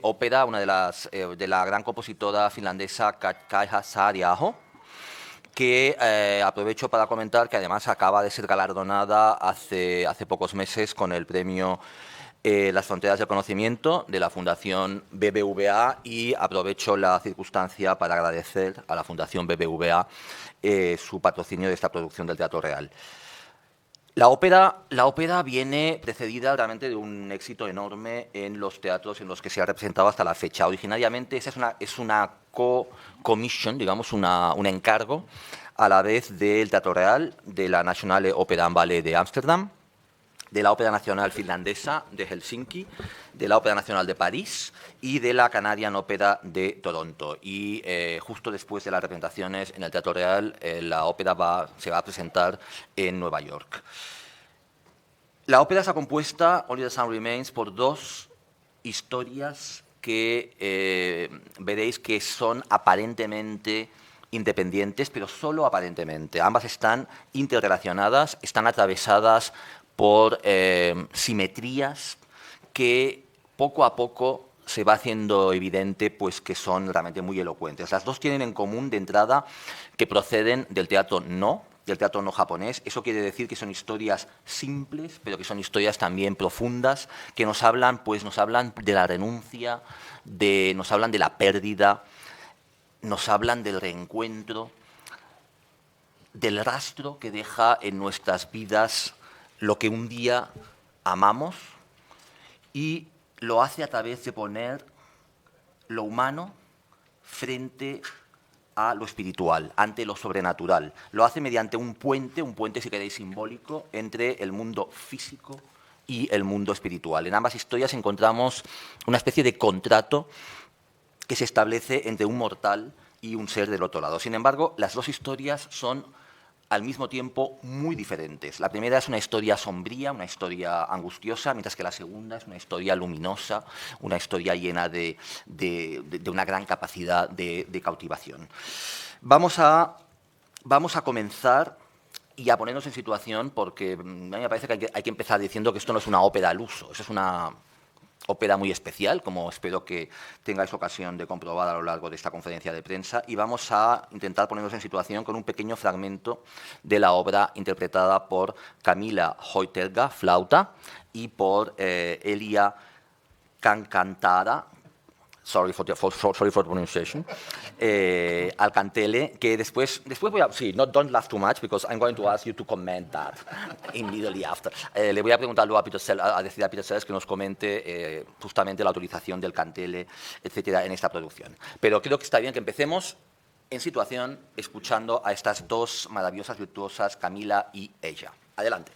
ópera, una de la gran compositora finlandesa Kaija Saariaho, que aprovecho para comentar que además acaba de ser galardonada hace pocos meses con el premio Las Fronteras del Conocimiento de la Fundación BBVA, y aprovecho la circunstancia para agradecer a la Fundación BBVA su patrocinio de esta producción del Teatro Real. La ópera viene precedida realmente de un éxito enorme en los teatros en los que se ha representado hasta la fecha. Originariamente esa es una co-commission, digamos, un encargo a la vez del Teatro Real, de la Nationale Opera and Ballet de Ámsterdam, de la Ópera Nacional Finlandesa de Helsinki, de la Ópera Nacional de París y de la Canadian Opera de Toronto. Y justo después de las representaciones en el Teatro Real, la ópera se va a presentar en Nueva York. La ópera está compuesta, Only the Sun Remains, por dos historias que veréis que son aparentemente independientes, pero solo aparentemente. Ambas están interrelacionadas, están atravesadas por simetrías que poco a poco se va haciendo evidente pues, que son realmente muy elocuentes. Las dos tienen en común, de entrada, que proceden del teatro no japonés. Eso quiere decir que son historias simples, pero que son historias también profundas, que nos hablan de la renuncia, nos hablan de la pérdida, nos hablan del reencuentro, del rastro que deja en nuestras vidas lo que un día amamos, y lo hace a través de poner lo humano frente a lo espiritual, ante lo sobrenatural. Lo hace mediante un puente si queréis simbólico, entre el mundo físico y el mundo espiritual. En ambas historias encontramos una especie de contrato que se establece entre un mortal y un ser del otro lado. Sin embargo, las dos historias son al mismo tiempo muy diferentes. La primera es una historia sombría, una historia angustiosa, mientras que la segunda es una historia luminosa, una historia llena de una gran capacidad de cautivación. Vamos a comenzar y a ponernos en situación, porque a mí me parece que hay que empezar diciendo que esto no es una ópera al uso, eso es una ópera muy especial, como espero que tengáis ocasión de comprobar a lo largo de esta conferencia de prensa, y vamos a intentar ponernos en situación con un pequeño fragmento de la obra interpretada por Camila Hoiterga, flauta, y por Elia Kankantara, sorry for the pronunciation, al cantele, que después voy a... Sí, don't laugh too much, because I'm going to ask you to comment that immediately after. Le voy a preguntar luego a Peter Sellers que nos comente justamente la utilización del cantele, etcétera, en esta producción. Pero creo que está bien que empecemos en situación escuchando a estas dos maravillosas virtuosas, Camila y ella. Adelante.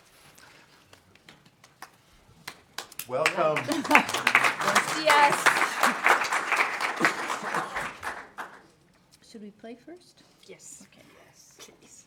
Welcome. Buenos días. Should we play first? Yes. Okay. Yes, please.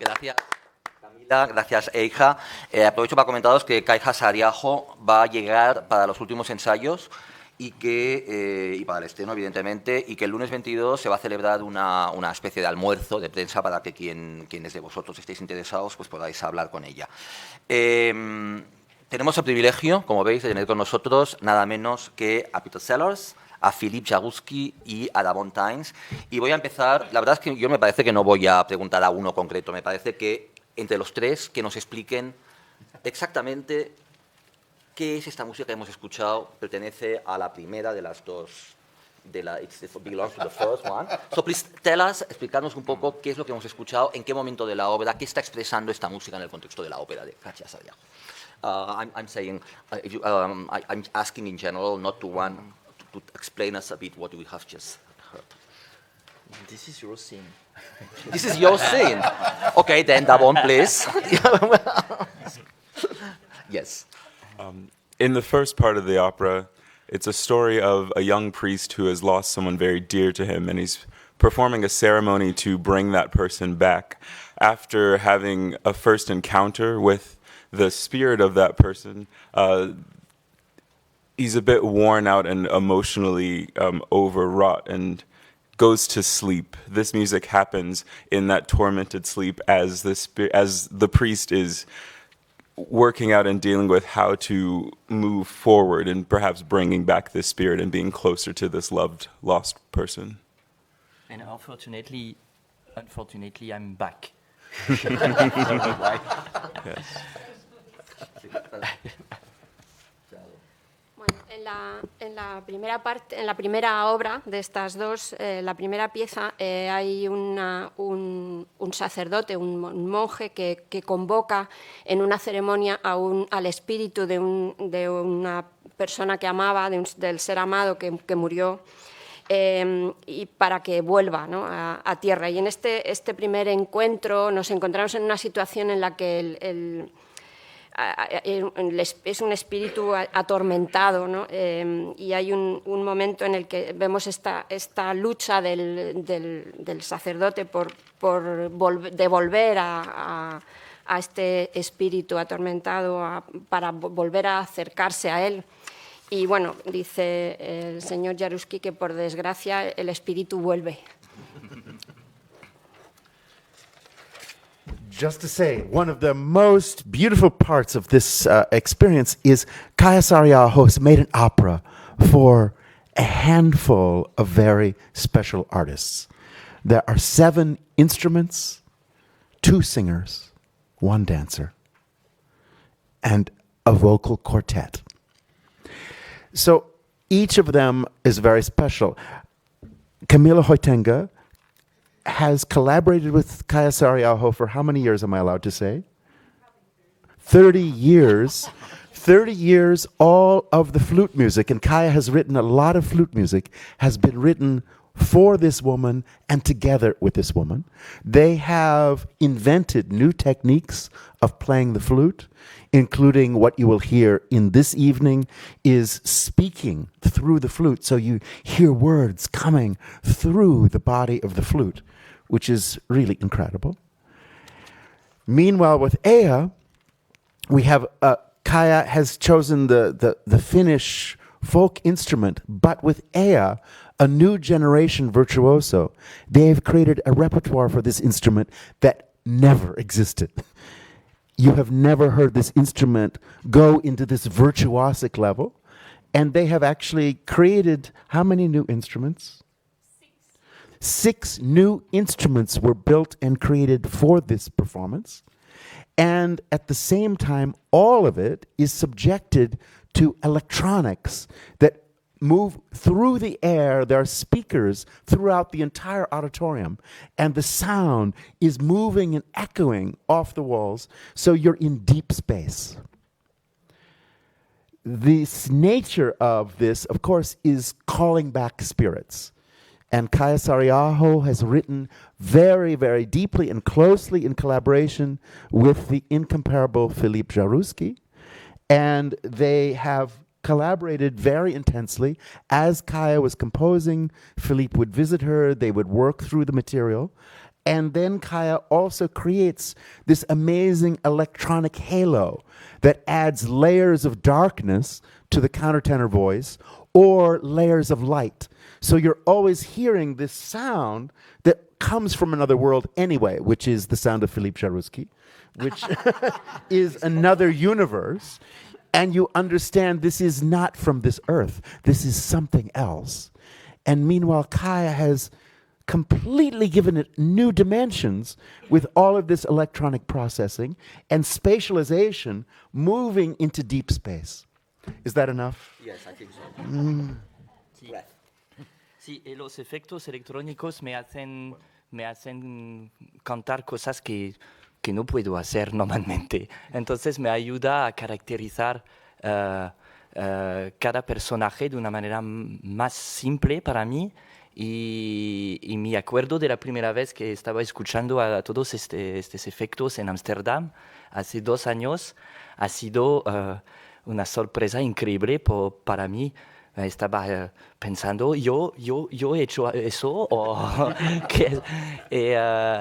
Gracias, Camila. Gracias, Eija. Aprovecho para comentaros que Kaija Saariaho va a llegar para los últimos ensayos y para el estreno, evidentemente, y que el lunes 22 se va a celebrar una especie de almuerzo de prensa para que quienes de vosotros estéis interesados pues podáis hablar con ella. Tenemos el privilegio, como veis, de tener con nosotros nada menos que a Peter Sellers, a Philippe Jaroussky y a Damon Tynes. Y voy a empezar, la verdad es que yo me parece que no voy a preguntar a uno concreto, me parece que entre los tres que nos expliquen exactamente qué es esta música que hemos escuchado, pertenece a la primera de las dos, it belongs to the first one. So please tell us, explicarnos un poco qué es lo que hemos escuchado, en qué momento de la obra, qué está expresando esta música en el contexto de la ópera de Kaija Saariaho. I'm saying, I'm asking in general, not to one, to explain us a bit what we have just heard. This is your scene. This is your scene. Okay, then Damon, please. Yes. In the first part of the opera, it's a story of a young priest who has lost someone very dear to him, and he's performing a ceremony to bring that person back. After having a first encounter with the spirit of that person, he's a bit worn out and emotionally overwrought and goes to sleep. This music happens in that tormented sleep as the priest is working out and dealing with how to move forward and perhaps bringing back this spirit and being closer to this loved, lost person. And unfortunately, I'm back. Yes. Bueno, en la primera parte, en la primera obra de estas dos, la primera pieza, hay un sacerdote, un monje que convoca en una ceremonia al espíritu de una persona que amaba, del ser amado que murió, y para que vuelva, ¿no?, a tierra. Y en este primer encuentro nos encontramos en una situación en la que es un espíritu atormentado, ¿no? Y hay un momento en el que vemos esta lucha del sacerdote por devolver a este espíritu atormentado para volver a acercarse a él. Y bueno, dice el señor Jaroussky que por desgracia el espíritu vuelve. Just to say, one of the most beautiful parts of this experience is Kaija Saariaho has made an opera for a handful of very special artists. There are 7 instruments, 2 singers, 1 dancer, and a vocal quartet. So each of them is very special. Camila Hoitenga has collaborated with Kaija Saariaho for how many years am I allowed to say? 30 years. 30 years, all of the flute music, and Kaija has written a lot of flute music, has been written for this woman and together with this woman. They have invented new techniques of playing the flute, including what you will hear in this evening is speaking through the flute. So you hear words coming through the body of the flute, which is really incredible. Meanwhile, with Ea, we have Kaija has chosen the Finnish folk instrument, but with Ea, a new generation virtuoso, they've created a repertoire for this instrument that never existed. You have never heard this instrument go into this virtuosic level. And they have actually created how many new instruments? 6 new instruments were built and created for this performance. And at the same time, all of it is subjected to electronics that move through the air. There are speakers throughout the entire auditorium, and the sound is moving and echoing off the walls, so you're in deep space. This nature of this, of course, is calling back spirits. And Kaija Saariaho has written very, very deeply and closely in collaboration with the incomparable Philippe Jaroussky. And they have collaborated very intensely. As Kaija was composing, Philippe would visit her, they would work through the material. And then Kaija also creates this amazing electronic halo that adds layers of darkness to the countertenor voice or layers of light. So you're always hearing this sound that comes from another world anyway, which is the sound of Philippe Jaroussky, which is another universe. And you understand this is not from this earth. This is something else. And meanwhile, Kaija has completely given it new dimensions with all of this electronic processing and spatialization moving into deep space. Is that enough? Yes, I think so. Sí. Sí, y los efectos electrónicos me hacen cantar cosas que no puedo hacer normalmente. Entonces me ayuda a caracterizar cada personaje de una manera más simple para mí. Y me acuerdo de la primera vez que estaba escuchando a todos estos efectos en Ámsterdam hace 2 años. Ha sido una sorpresa increíble para mí. Estaba pensando, yo he hecho eso, o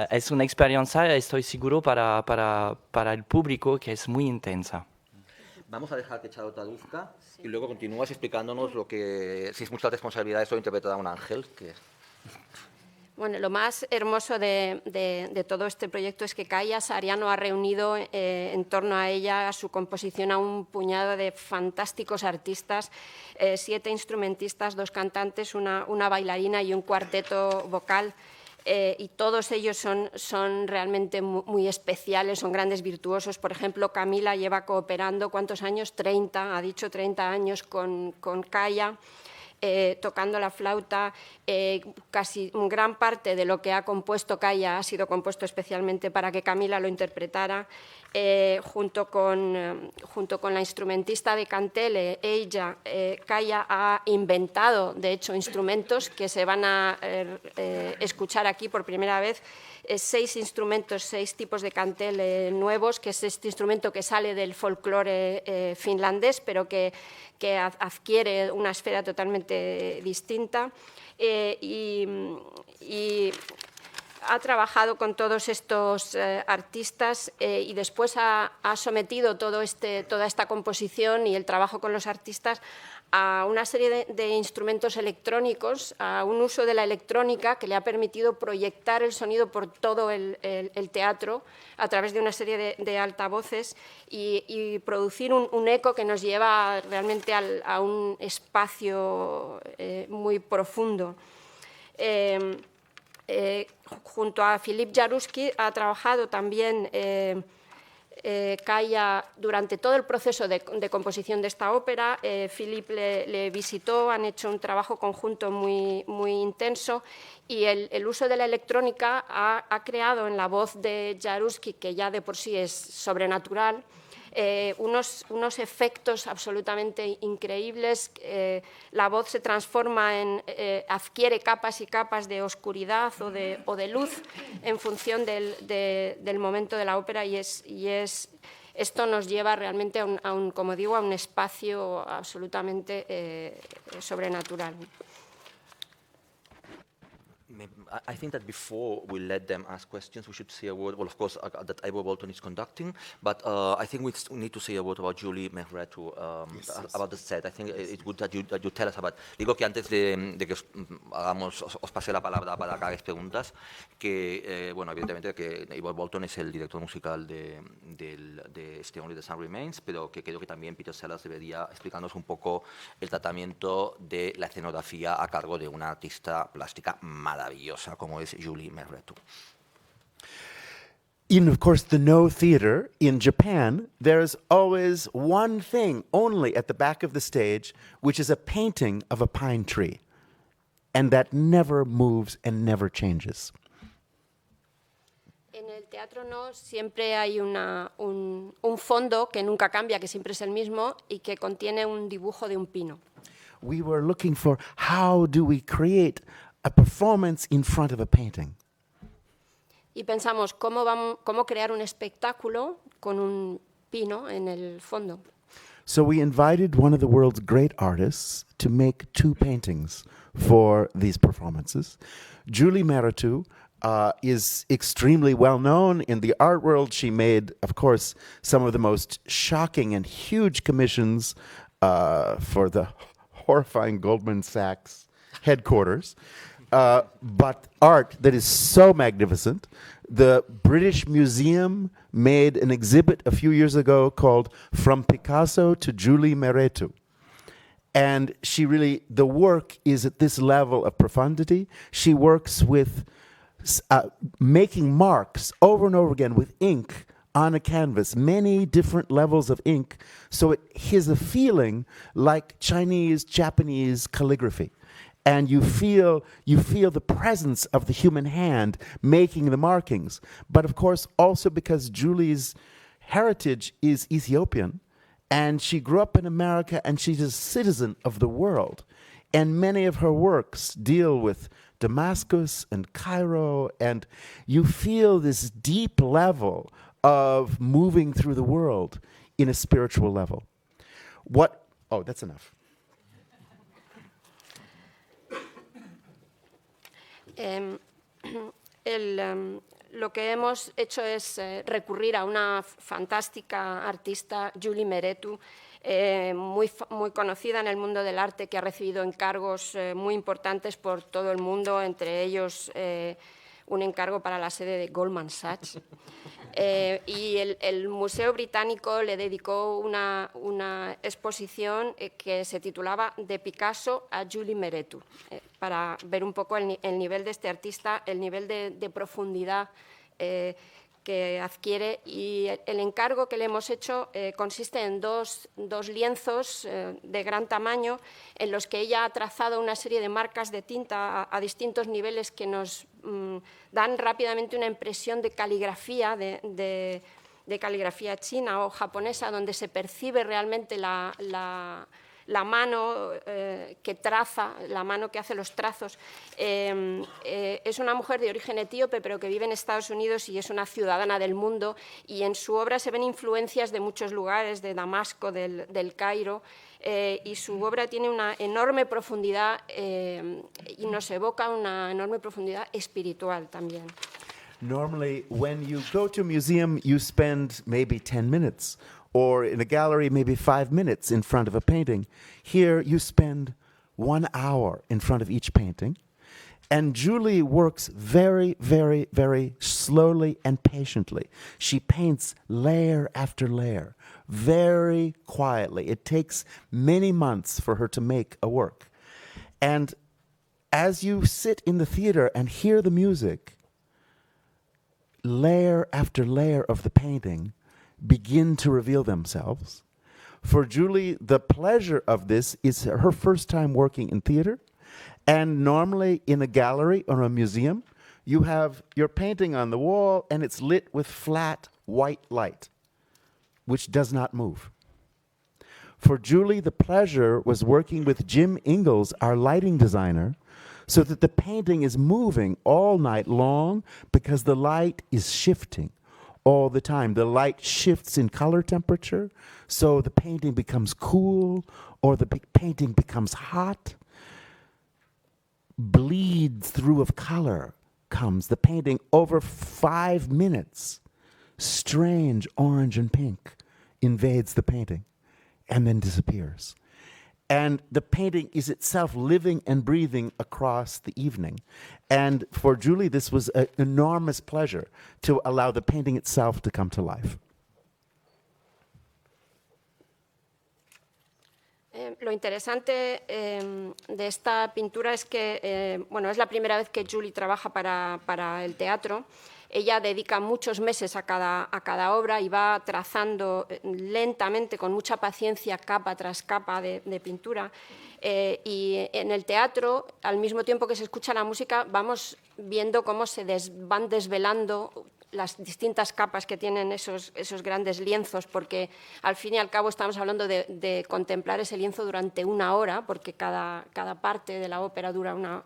es una experiencia, estoy seguro, para el público que es muy intensa. Vamos a dejar que Charo traduzca y luego continúas explicándonos lo que, si es mucha responsabilidad esto de interpretar a un ángel. Bueno, lo más hermoso de todo este proyecto es que Kaija Saariaho ha reunido en torno a ella, a su composición, a un puñado de fantásticos artistas, 7 instrumentistas, 2 cantantes, una bailarina y un cuarteto vocal. Y todos ellos son realmente muy especiales, son grandes virtuosos. Por ejemplo, Camila lleva cooperando, ¿cuántos años? 30, ha dicho 30 años con Kaija. Tocando la flauta, casi gran parte de lo que ha compuesto Kaija ha sido compuesto especialmente para que Camila lo interpretara, junto con la instrumentista de Kantele, ella, Kaija ha inventado, de hecho, instrumentos que se van a escuchar aquí por primera vez, 6 instrumentos, 6 tipos de Kantele nuevos, que es este instrumento que sale del folclore finlandés, pero que adquiere una esfera totalmente distinta, y ha trabajado con todos estos artistas y después ha sometido toda esta composición y el trabajo con los artistas a una serie de instrumentos electrónicos, a un uso de la electrónica que le ha permitido proyectar el sonido por todo el teatro a través de una serie de altavoces y producir un eco que nos lleva realmente a un espacio muy profundo. Junto a Philippe Jaroussky ha trabajado también Kaija durante todo el proceso de composición de esta ópera. Philippe le visitó, han hecho un trabajo conjunto muy intenso, y el uso de la electrónica ha creado en la voz de Jaroussky, que ya de por sí es sobrenatural, unos efectos absolutamente increíbles. La voz se transforma adquiere capas y capas de oscuridad o de luz en función del momento de la ópera, y esto nos lleva realmente como digo, a un espacio absolutamente sobrenatural. I think that before we let them ask questions, we should say a word. Well, of course, that Ivor Bolton is conducting, but I think we need to say a word about Julie Mehretu, about the set. I think it's good that you tell us about. Digo que antes de que os pase la palabra para que hagáis preguntas, que bueno, evidentemente que Ivor Bolton es el director musical de Stay Only the Sun Remains, pero que creo que también Peter Sellers debería explicarnos un poco el tratamiento de la escenografía a cargo de una artista plástica maravillosa como es Julie Mehretu. In, of course, the No Theater in Japan, there's always one thing only at the back of the stage, which is a painting of a pine tree. And that never moves and never changes. En el teatro no, siempre hay un fondo que nunca cambia, que siempre es el mismo y que contiene un dibujo de un pino. We were looking for how do we create a performance in front of a painting. Y pensamos cómo crear un espectáculo con un pino en el fondo. So we invited one of the world's great artists to make 2 paintings for these performances. Julie Mehretu is extremely well known in the art world. She made, of course, some of the most shocking and huge commissions for the horrifying Goldman Sachs headquarters. But art that is so magnificent. The British Museum made an exhibit a few years ago called From Picasso to Julie Mehretu. And she really, the work is at this level of profundity. She works with making marks over and over again with ink on a canvas, many different levels of ink. So it has a feeling like Chinese, Japanese calligraphy. And you feel the presence of the human hand making the markings. But of course, also because Julie's heritage is Ethiopian, and she grew up in America, and she's a citizen of the world. And many of her works deal with Damascus and Cairo, and you feel this deep level of moving through the world in a spiritual level. Oh, that's enough. Lo que hemos hecho es recurrir a una fantástica artista, Julie Mehretu, muy conocida en el mundo del arte, que ha recibido encargos muy importantes por todo el mundo, entre ellos un encargo para la sede de Goldman Sachs. Y el Museo Británico le dedicó una exposición que se titulaba De Picasso a Julie Mehretu, para ver un poco el nivel de este artista, el nivel de profundidad que adquiere. Y el encargo que le hemos hecho consiste en dos lienzos de gran tamaño en los que ella ha trazado una serie de marcas de tinta a distintos niveles que nos dan rápidamente una impresión de caligrafía, de caligrafía china o japonesa, donde se percibe realmente la mano que traza, la mano que hace los trazos. Es una mujer de origen etíope, pero que vive en Estados Unidos y es una ciudadana del mundo, y en su obra se ven influencias de muchos lugares, de Damasco, del Cairo, y su obra tiene una enorme profundidad y nos evoca una enorme profundidad espiritual también. Normally, when you go to a museum, you spend maybe 10 minutes, or in a gallery, maybe 5 minutes in front of a painting. Here, you spend 1 hour in front of each painting. And Julie works very, very, very slowly and patiently. She paints layer after layer, very quietly. It takes many months for her to make a work. And as you sit in the theater and hear the music, layer after layer of the painting begin to reveal themselves. For Julie, the pleasure of this is her first time working in theater. And normally in a gallery or a museum, you have your painting on the wall and it's lit with flat white light, which does not move. For Julie, the pleasure was working with Jim Ingalls, our lighting designer, so that the painting is moving all night long because the light is shifting all the time. The light shifts in color temperature, so the painting becomes cool or the painting becomes hot. bleed through of color comes. The painting over 5 minutes, strange orange and pink, invades the painting and then disappears. And the painting is itself living and breathing across the evening. And for Julie, this was an enormous pleasure to allow the painting itself to come to life. Lo interesante de esta pintura es que, bueno, es la primera vez que Julie trabaja para el teatro. Ella dedica muchos meses a cada obra y va trazando lentamente, con mucha paciencia, capa tras capa de pintura. Y en el teatro, al mismo tiempo que se escucha la música, vamos viendo cómo se van desvelando las distintas capas que tienen esos grandes lienzos, porque al fin y al cabo estamos hablando de contemplar ese lienzo durante 1 hora, porque cada parte de la ópera dura una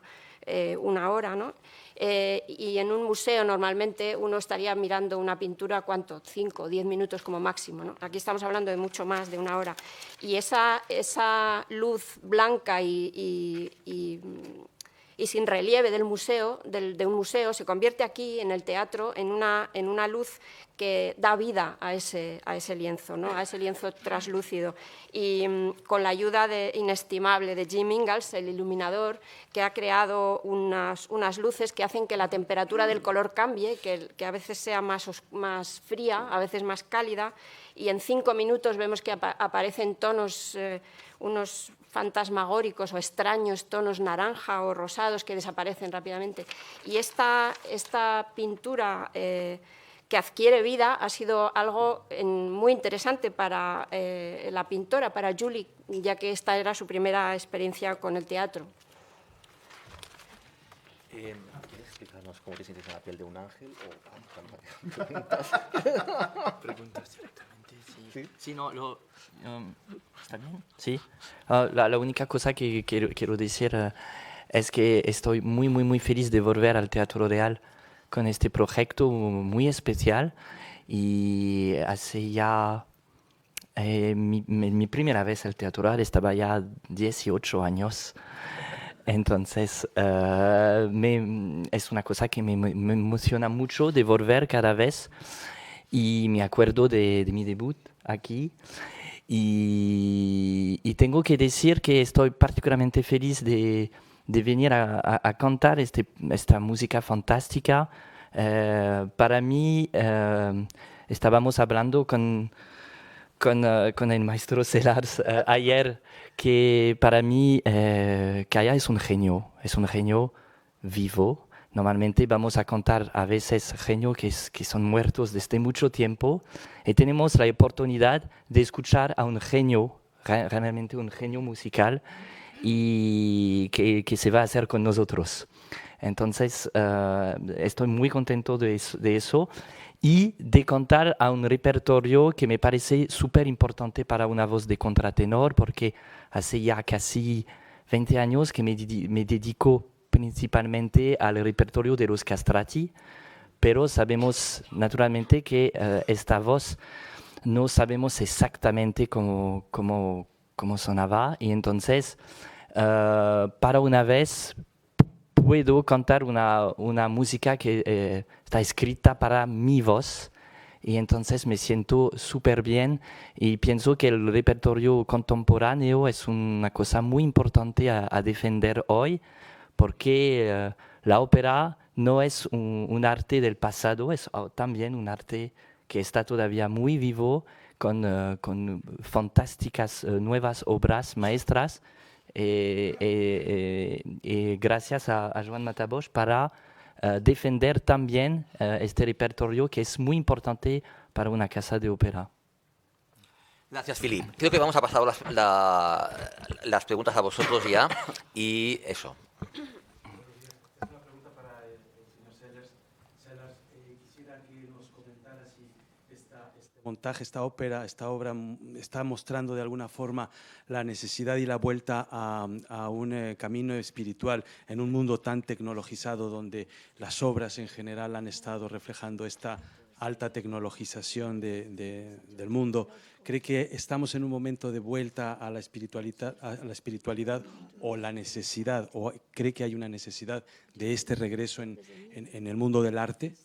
hora, ¿no? Y en un museo normalmente uno estaría mirando una pintura, ¿cuánto? 5 o 10 minutos como máximo, ¿no? Aquí estamos hablando de mucho más, de 1 hora. Y esa luz blanca y sin relieve del museo, de un museo, se convierte aquí en el teatro en una luz que da vida a ese lienzo, ¿no? A ese lienzo traslúcido. Y con la ayuda inestimable de Jim Ingalls, el iluminador, que ha creado unas luces que hacen que la temperatura del color cambie, que a veces sea más fría, a veces más cálida, y en 5 minutos vemos que aparecen tonos, unos fantasmagóricos o extraños tonos naranja o rosados que desaparecen rápidamente. Y esta pintura que adquiere vida ha sido algo muy interesante para la pintora, para Julie, ya que esta era su primera experiencia con el teatro. ¿Quieres explicarnos cómo te sientes en la piel de un ángel? Preguntas directamente, sí. Sí, no, ¿está bien? Sí. La única cosa que quiero decir es que estoy muy, muy, muy feliz de volver al Teatro Real con este proyecto muy especial. Y hace ya mi primera vez al Teatro Real, estaba ya 18 años. Entonces, es una cosa que me emociona mucho de volver cada vez. Y me acuerdo de mi debut aquí. Y tengo que decir que estoy particularmente feliz de venir a cantar esta música fantástica. Para mí, estábamos hablando con el maestro Celars ayer, que para mí Kaya es un genio vivo. Normalmente vamos a cantar a veces genios que son muertos desde mucho tiempo, y tenemos la oportunidad de escuchar a un genio, realmente un genio musical, y que se va a hacer con nosotros. Entonces, estoy muy contento de eso y de cantar a un repertorio que me parece súper importante para una voz de contratenor, porque hace ya casi 20 años que me dedico principalmente al repertorio de los castrati, pero sabemos naturalmente que esta voz no sabemos exactamente cómo sonaba, y entonces para una vez puedo cantar una música que está escrita para mi voz, y entonces me siento súper bien, y pienso que el repertorio contemporáneo es una cosa muy importante a defender hoy, porque la ópera no es un arte del pasado, es también un arte que está todavía muy vivo, con fantásticas nuevas obras maestras, y gracias a Joan Matabosch para defender también este repertorio que es muy importante para una casa de ópera. Gracias, Philip. Creo que vamos a pasar las preguntas a vosotros ya, y eso. Una pregunta para el señor Sellers. Quisiera que nos comentara si este montaje, esta obra está mostrando de alguna forma la necesidad y la vuelta a un camino espiritual en un mundo tan tecnologizado, donde las obras en general han estado reflejando esta alta tecnologización del mundo, ¿cree que estamos en un momento de vuelta a la espiritualidad o la necesidad, o cree que hay una necesidad de este regreso en el mundo del arte?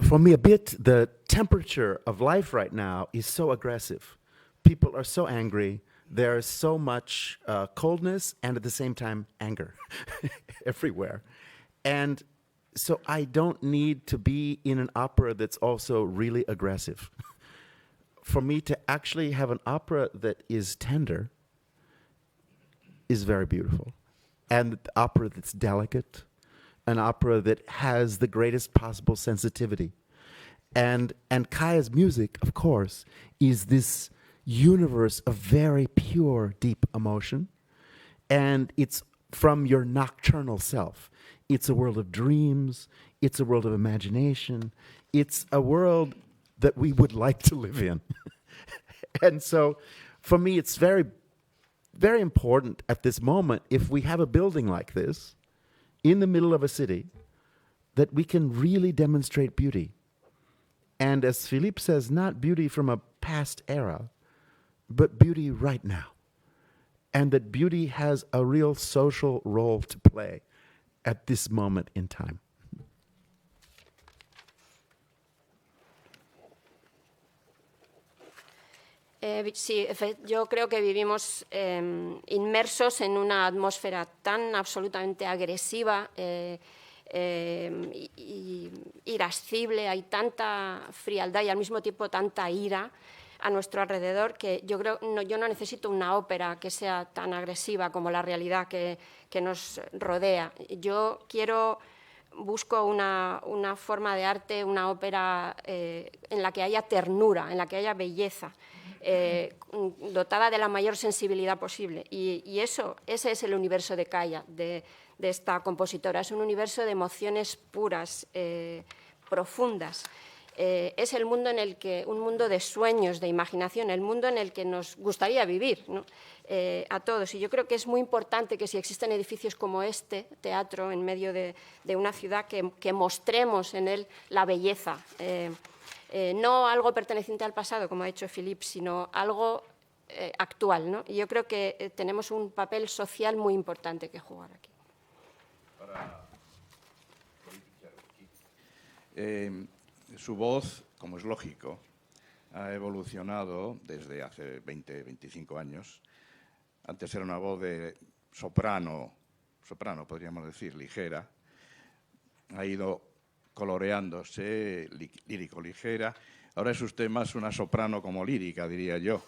For me, a bit, the temperature of life right now is so aggressive. People are so angry. There's so much coldness and at the same time anger everywhere. And so I don't need to be in an opera that's also really aggressive. For me to actually have an opera that is tender is very beautiful. And an opera that's delicate, an opera that has the greatest possible sensitivity. And Kaya's music, of course, is this universe of very pure, deep emotion. And it's from your nocturnal self. It's a world of dreams. It's a world of imagination. It's a world that we would like to live in. And so for me, it's very, very important at this moment, if we have a building like this in the middle of a city, that we can really demonstrate beauty. And as Philippe says, not beauty from a past era, but beauty right now. And that beauty has a real social role to play at this moment in time. Sí, yo creo que vivimos inmersos en una atmósfera tan absolutamente agresiva, irascible, hay tanta frialdad y al mismo tiempo tanta ira a nuestro alrededor que yo no necesito una ópera que sea tan agresiva como la realidad que nos rodea. Yo busco una forma de arte, una ópera en la que haya ternura, en la que haya belleza, dotada de la mayor sensibilidad posible. Y ese es el universo de Kaya, de esta compositora. Es un universo de emociones puras, profundas. Es el mundo un mundo de sueños, de imaginación, el mundo en el que nos gustaría vivir, ¿no? A todos. Y yo creo que es muy importante que si existen edificios como este teatro en medio de una ciudad, que mostremos en él la belleza. No algo perteneciente al pasado, como ha dicho Philippe, sino algo actual, ¿no? Y yo creo que tenemos un papel social muy importante que jugar aquí. Su voz, como es lógico, ha evolucionado desde hace 20, 25 años. Antes era una voz de soprano podríamos decir, ligera. Ha ido coloreándose, lírico ligera. Ahora es usted más una soprano como lírica, diría yo.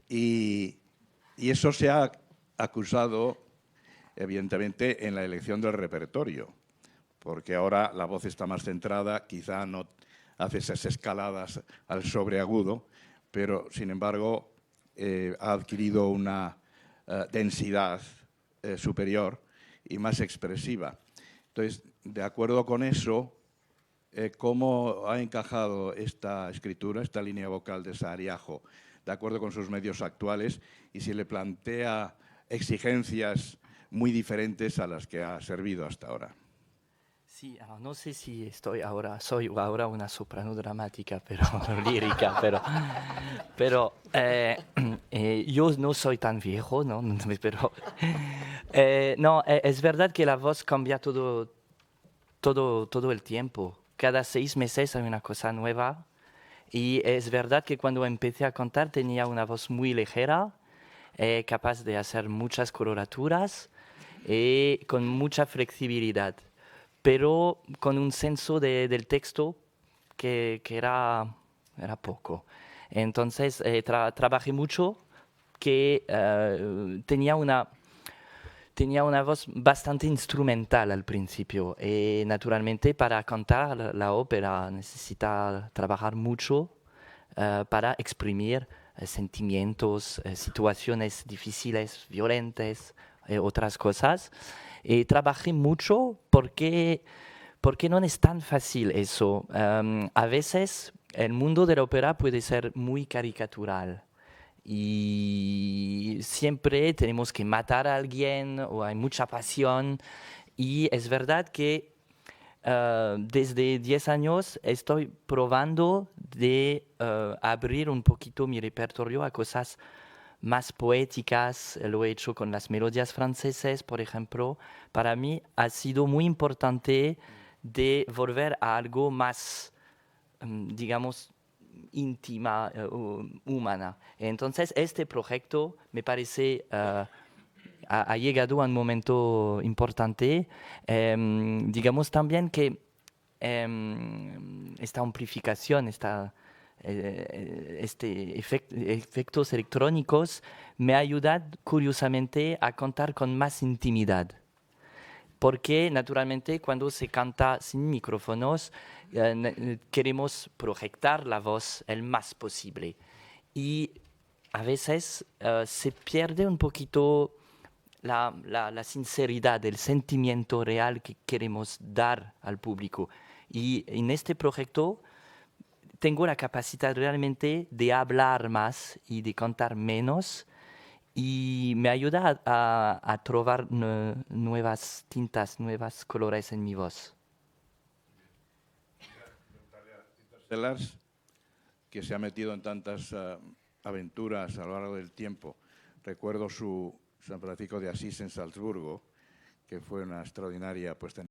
Y eso se ha acusado, evidentemente, en la elección del repertorio, porque ahora la voz está más centrada, quizá no hace esas escaladas al sobreagudo, pero, sin embargo, ha adquirido una densidad superior y más expresiva. Entonces, de acuerdo con eso, ¿cómo ha encajado esta escritura, esta línea vocal de Saariaho, de acuerdo con sus medios actuales, y si le plantea exigencias muy diferentes a las que ha servido hasta ahora? Sí, no sé si soy ahora una soprano dramática, pero lírica, pero yo no soy tan viejo, ¿no? Pero no, es verdad que la voz cambia todo el tiempo. Cada 6 meses hay una cosa nueva. Y es verdad que cuando empecé a cantar tenía una voz muy ligera, capaz de hacer muchas coloraturas y con mucha flexibilidad, pero con un senso del texto que era poco. Entonces trabajé mucho, que tenía una voz bastante instrumental al principio. Y naturalmente para cantar la ópera necesita trabajar mucho para exprimir sentimientos, situaciones difíciles, violentas, otras cosas. Y trabajé mucho porque no es tan fácil eso. A veces el mundo de la ópera puede ser muy caricatural. Y siempre tenemos que matar a alguien o hay mucha pasión. Y es verdad que desde 10 años estoy probando de abrir un poquito mi repertorio a cosas más poéticas. Lo he hecho con las melodías francesas, por ejemplo. Para mí ha sido muy importante de volver a algo más, digamos, íntima, humana. Entonces, este proyecto me parece ha llegado a un momento importante. Digamos también que esta amplificación, efectos electrónicos me ayudan curiosamente a cantar con más intimidad. Porque naturalmente cuando se canta sin micrófonos queremos proyectar la voz el más posible. Y a veces se pierde un poquito la sinceridad, el sentimiento real que queremos dar al público. Y en este proyecto tengo la capacidad realmente de hablar más y de cantar menos, y me ayuda a trobar nuevas tintas, nuevos colores en mi voz. Sellars, que se ha metido en tantas aventuras a lo largo del tiempo. Recuerdo su San Francisco de Asís en Salzburgo, que fue una extraordinaria puesta en